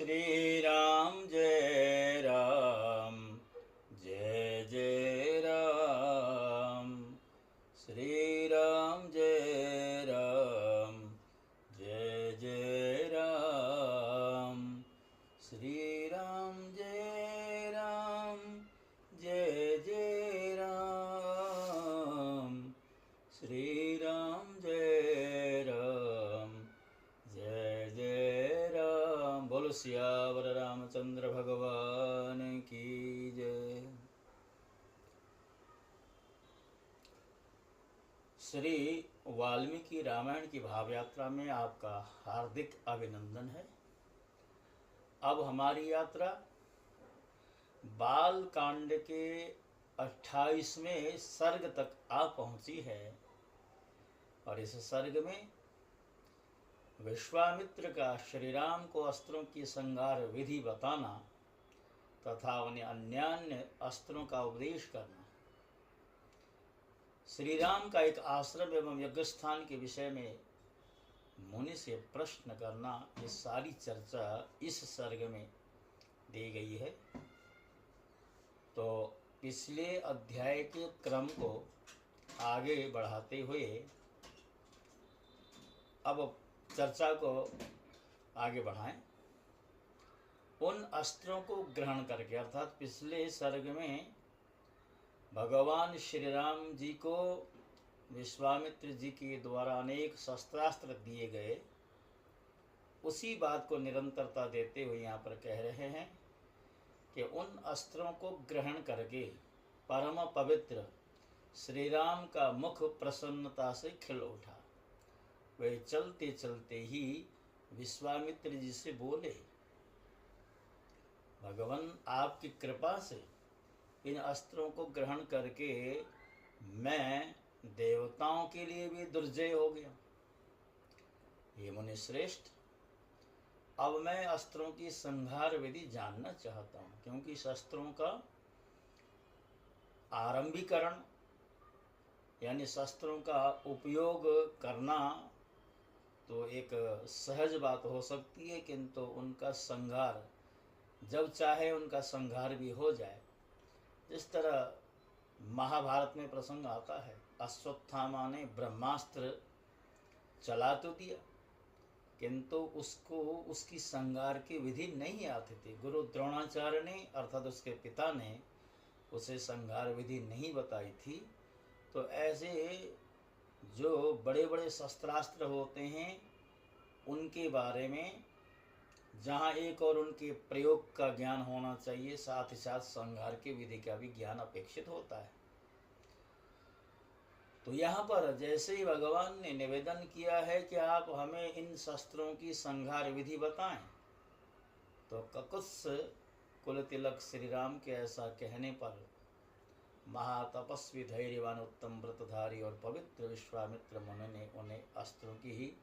श्री राम जय राम, जय जय राम। श्री राम जय राम, जय जय राम। श्री राम जय राम, जय जय राम। श्री राम जय राम, जय जय राम। बोलो सियावर रामचंद्र भगवान की जय। श्री वाल्मीकि रामायण की भाव यात्रा में आपका हार्दिक अभिनंदन है। अब हमारी यात्रा बाल कांड के 28वें सर्ग तक आ पहुंची है और इस सर्ग में विश्वामित्र का श्री राम को अस्त्रों की संहार विधि बताना तथा उन्हें अन्यान्य अस्त्रों का उपदेश करना, श्री राम का एक आश्रम एवं यज्ञस्थान के विषय में मुनि से प्रश्न करना, ये सारी चर्चा इस सर्ग में दी गई है। तो पिछले अध्याय के क्रम को आगे बढ़ाते हुए अब चर्चा को आगे बढ़ाएं। उन अस्त्रों को ग्रहण करके, अर्थात पिछले सर्ग में भगवान श्री राम जी को विश्वामित्र जी के द्वारा अनेक शस्त्रास्त्र दिए गए, उसी बात को निरंतरता देते हुए यहाँ पर कह रहे हैं कि उन अस्त्रों को ग्रहण करके परम पवित्र श्री राम का मुख प्रसन्नता से खिल उठा। वे चलते चलते ही विश्वामित्र जी से बोले, भगवान आपकी कृपा से इन अस्त्रों को ग्रहण करके मैं देवताओं के लिए भी दुर्जय हो गया। ये मुनि श्रेष्ठ, अब मैं अस्त्रों की संहार विधि जानना चाहता हूँ, क्योंकि शस्त्रों का आरंभीकरण यानी शस्त्रों का उपयोग करना तो एक सहज बात हो सकती है, किंतु उनका संहार जब चाहे उनका संहार भी हो जाए। इस तरह महाभारत में प्रसंग आता है, अश्वत्थामा ने ब्रह्मास्त्र चला तो दिया, किंतु उसको उसकी संहार की विधि नहीं आती थी। गुरु द्रोणाचार्य ने अर्थात उसके पिता ने उसे संहार विधि नहीं बताई थी। तो ऐसे जो बड़े बड़े शस्त्रास्त्र होते हैं उनके बारे में जहाँ एक और उनके प्रयोग का ज्ञान होना चाहिए, साथ ही साथ संहार की विधि का भी ज्ञान अपेक्षित होता है। तो यहाँ पर जैसे ही भगवान ने निवेदन किया है कि आप हमें इन शस्त्रों की संहार विधि बताएं, तो ककुत्स कुलतिलक श्री राम के ऐसा कहने पर महातपस्वी धैर्यवान उत्तम व्रतधारी और पवित्र विश्वामित्र मुनि ने उन्हें अस्त्रों की ही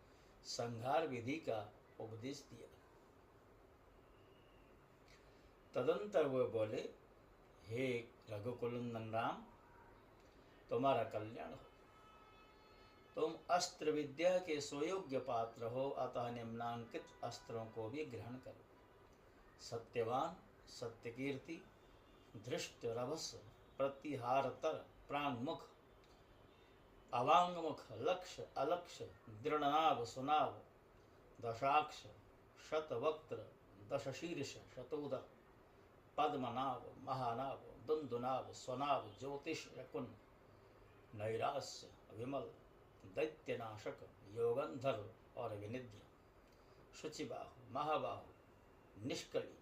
संहार विधि का उपदेश दिया। तदंतर वो बोले, हे रघुकुलंदन राम, तुम्हारा कल्याण हो। तुम अस्त्र विद्या के सुयोग्य पात्र हो, अतः निम्नांकित अस्त्रों को भी ग्रहण करो। सत्यवान, सत्यकीर्ति, धृष्ट रभस, प्रतिहारतर, प्राणमुख, अवांगमुख, लक्ष्य अलक्ष्य, दृढ़नाभ सुनाभ, दशाक्ष, शतवक्त्र, दशशीर्ष, शतोदर, पद्मनाभ, महानाभ, दुंदुनाभ, स्वनाभ, ज्योतिष कुन, नैरास्य, विमल, दैत्यनाशक, योगंधर और विनिद्र, शुचिबाहु, महाबाहु, निष्कली,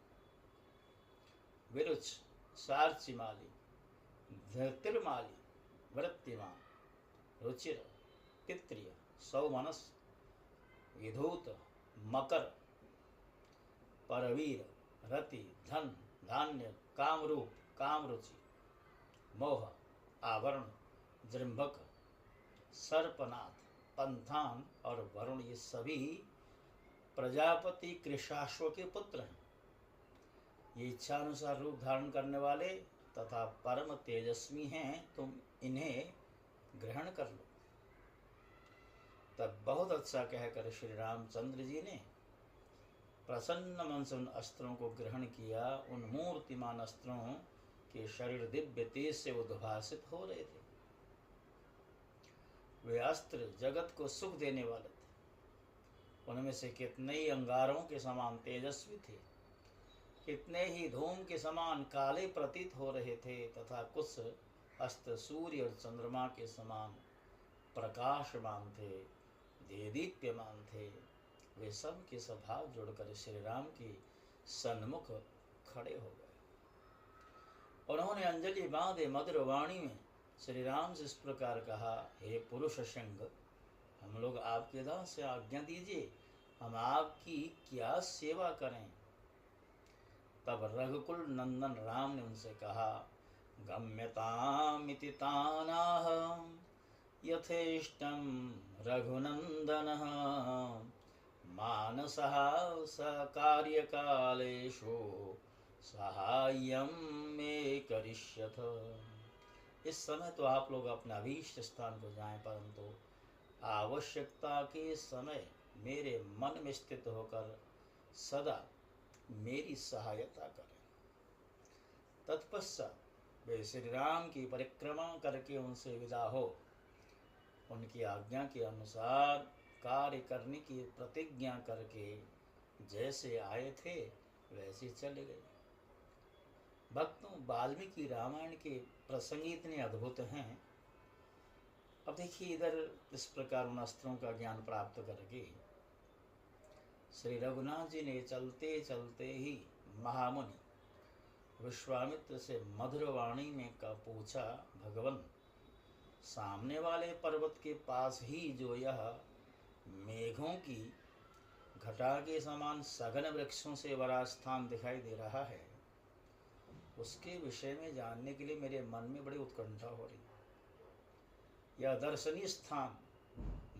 विरुच, सार्चिमाली, धृतिर्माली, वृत्तिमान, रुचिर, पित्रिय, सौमनस, विधूत, मकर, परवीर, रति, धन, धान्य, कामरूप, कामरुचि, मोह, आवरण, जृंभक, सर्पनाथ, पंथान और वरुण, ये सभी प्रजापति कृशाश्व के पुत्र हैं। ये इच्छानुसार रूप धारण करने वाले तथा परम तेजस्वी हैं, तुम इन्हें ग्रहण कर लो। तब बहुत अच्छा कहकर श्री रामचंद्र जी ने प्रसन्न मन से उन अस्त्रों को ग्रहण किया। उन मूर्तिमान अस्त्रों के शरीर दिव्य तेज से उद्भासित हो रहे थे। वे अस्त्र जगत को सुख देने वाले थे। उनमें से कितने ही अंगारों के समान तेजस्वी थे, कितने ही धूम के समान काले प्रतीत हो रहे थे, तथा कुछ अस्त्र सूर्य और चंद्रमा के समान प्रकाशमान थे, देदीप्यमान थे। वे सब के सब हाथ जोड़कर श्री राम के सन्मुख खड़े हो गए। उन्होंने अंजलि बांधे मधुर वाणी में श्री राम से इस प्रकार कहा, हे पुरुष शंग, हम लोग आपके दास से आज्ञा दीजिए, हम आपकी क्या सेवा करें। तब रघुकुल नंदन राम ने उनसे कहा, गम्यतामिति तानाह यथेष्टं रघुनंदनः मानसः सकार्यकालेषु सहाय्यं मे करिष्यथ। इस समय तो आप लोग अपना अभीष्ट स्थान को जाएं, परंतु आवश्यकता के समय मेरे मन में स्थित होकर सदा मेरी सहायता करें। तत्पश्चात वे श्री राम की परिक्रमा करके उनसे विदा हो उनकी आज्ञा के अनुसार कार्य करने की प्रतिज्ञा करके जैसे आए थे वैसे चले गए। भक्तों, वाल्मीकि रामायण के प्रसंग इतने अद्भुत हैं। अब देखिए, इधर इस प्रकार उन अस्त्रों का ज्ञान प्राप्त करके श्री रघुनाथ जी ने चलते चलते ही महामुनि विश्वामित्र से मधुर वाणी में का पूछा, भगवन, सामने वाले पर्वत के पास ही जो यह मेघों की घटा के समान सघन वृक्षों से बड़ा स्थान दिखाई दे रहा है, उसके विषय में जानने के लिए मेरे मन में बड़ी उत्कंठा हो रही है। यह दर्शनीय स्थान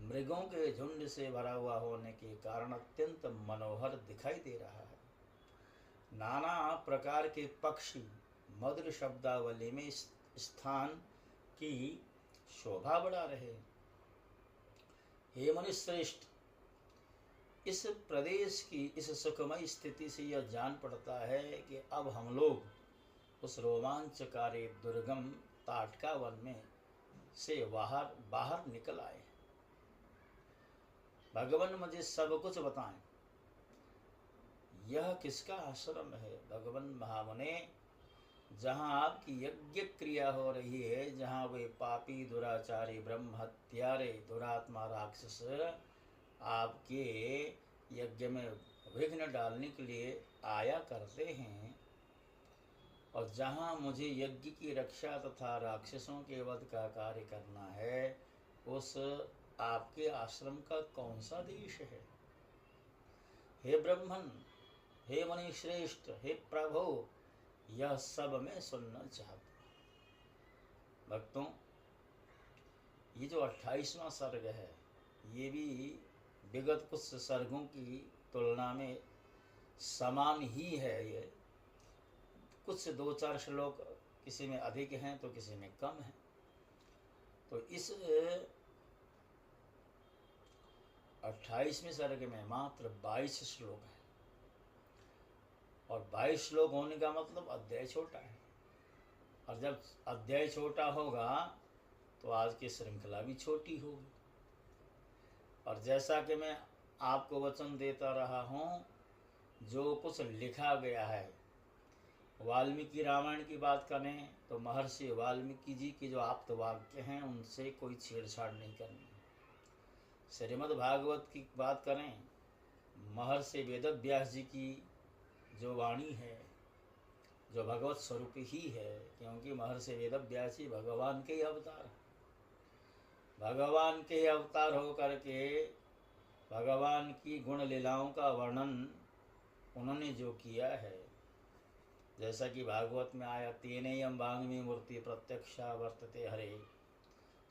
मृगों के झुंड से भरा हुआ होने के कारण अत्यंत मनोहर दिखाई दे रहा है। नाना प्रकार के पक्षी मधुर शब्दावली में इस स्थान की शोभा बढ़ा रहे। हे मनुश्रेष्ठ, इस प्रदेश की इस सुखमय स्थिति से यह जान पड़ता है कि अब हम लोग उस रोमांचकारी दुर्गम ताटका वन में से बाहर निकल आए। भगवान, मुझे सब कुछ बताएं, यह किसका आश्रम है। भगवान महामुने, जहाँ आपकी यज्ञ क्रिया हो रही है, जहाँ वे पापी दुराचारी ब्रह्म हत्यारे दुरात्मा राक्षस आपके यज्ञ में विघ्न डालने के लिए आया करते हैं, और जहाँ मुझे यज्ञ की रक्षा तथा राक्षसों के वध का कार्य करना है, उस आपके आश्रम का कौन सा देश है। हे ब्रह्मन, हे मणि श्रेष्ठ, हे प्रभु, यह सब मैं सुनना चाहता हूँ। भक्तों, ये जो 28वां सर्ग है, ये भी विगत कुछ सर्गों की तुलना में समान ही है। ये कुछ 2-4 श्लोक किसी में अधिक हैं तो किसी में कम है। तो इस 28वें सर्ग में मात्र 22 श्लोक है, और 22 श्लोक होने का मतलब अध्याय छोटा है, और जब अध्याय छोटा होगा तो आज की श्रृंखला भी छोटी होगी। और जैसा कि मैं आपको वचन देता रहा हूँ, जो कुछ लिखा गया है, वाल्मीकि रामायण की बात करें तो महर्षि वाल्मीकि जी के जो आप्त वाक्य हैं उनसे कोई छेड़छाड़ नहीं करनी। श्रीमद् भागवत की बात करें, महर्षि वेदव्यास जी की जो वाणी है, जो भगवत स्वरूप ही है, क्योंकि महर्षि वेदव्यास जी भगवान के ही अवतार, भगवान के ही अवतार हो करके भगवान की गुण लीलाओं का वर्णन उन्होंने जो किया है, जैसा कि भागवत में आया, तेनेयम वांग्मी मूर्ति प्रत्यक्षा वर्तते हरे,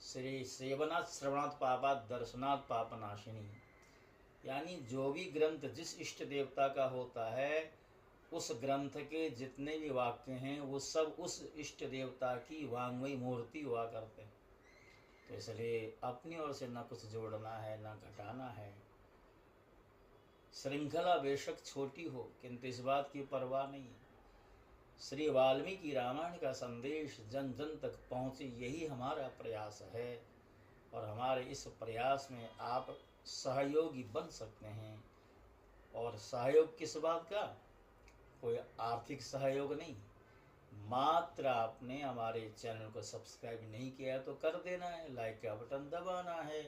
श्री सेवनात् श्रवणात् पापात् दर्शनात् पापनाशिनी। यानी जो भी ग्रंथ जिस इष्ट देवता का होता है, उस ग्रंथ के जितने भी वाक्य हैं वो सब उस इष्ट देवता की वांग्मयी मूर्ति हुआ करते हैं। तो इसलिए अपनी ओर से न कुछ जोड़ना है न घटाना है, श्रृंखला बेशक छोटी हो, किंतु इस बात की परवाह नहीं है। श्री वाल्मीकि रामायण का संदेश जन जन तक पहुँचे, यही हमारा प्रयास है। और हमारे इस प्रयास में आप सहयोगी बन सकते हैं। और सहयोग किस बात का? कोई आर्थिक सहयोग नहीं, मात्र आपने हमारे चैनल को सब्सक्राइब नहीं किया तो कर देना है, लाइक का बटन दबाना है,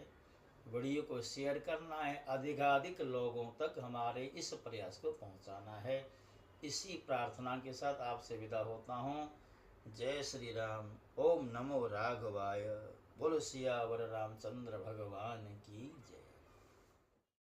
वीडियो को शेयर करना है, अधिकाधिक लोगों तक हमारे इस प्रयास को पहुंचाना है। इसी प्रार्थना के साथ आपसे विदा होता हूँ। जय श्री राम। ओम नमो राघवाय। बोलो सियावर रामचंद्र भगवान की जय।